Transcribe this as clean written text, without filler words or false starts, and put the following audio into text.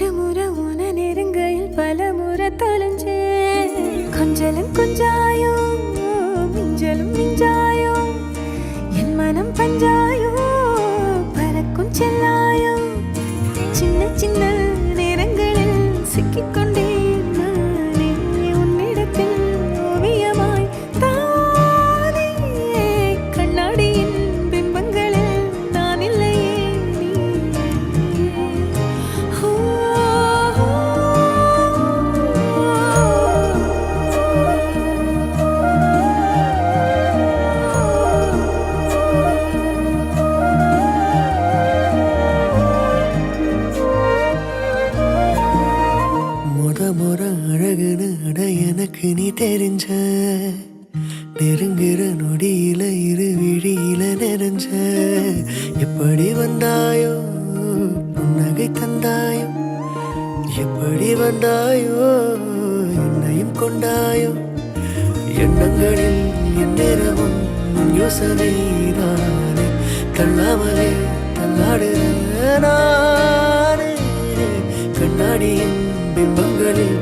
ஒரு முறை உன நெருங்கையில் பல முறை தொலைஞ்சே கொஞ்சலும் கொஞ்சாயோ மிஞ்சலும் மிஞ்சாயோ என் மனம் பஞ்சாயோ பறக்கும் செல்லாயோ சின்ன சின்ன நேரங்களில் சிக்கிக்கொண்டேன் நானே உன்னிடத்தில் ஓவியமாய் தானே கண்ணாடியின் பிம்பங்களில் நான் இல்லையே நீயே. ஓ, முறை அழகுன்னு அட எனக்கு நீ தெரிஞ்ச நெருங்குற நொடியில இரு விழியில நிறைஞ்ச எப்படி வந்தாயோ புன்னகை தந்தாயோ எப்படி வந்தாயோ என்னையும் கொண்டாயோ எண்ணங்களில் என் நேரமும் யோசனை நானே தள்ளாமலே தள்ளாடுற நானே கண்ணாடியின் பிம்பங்களில்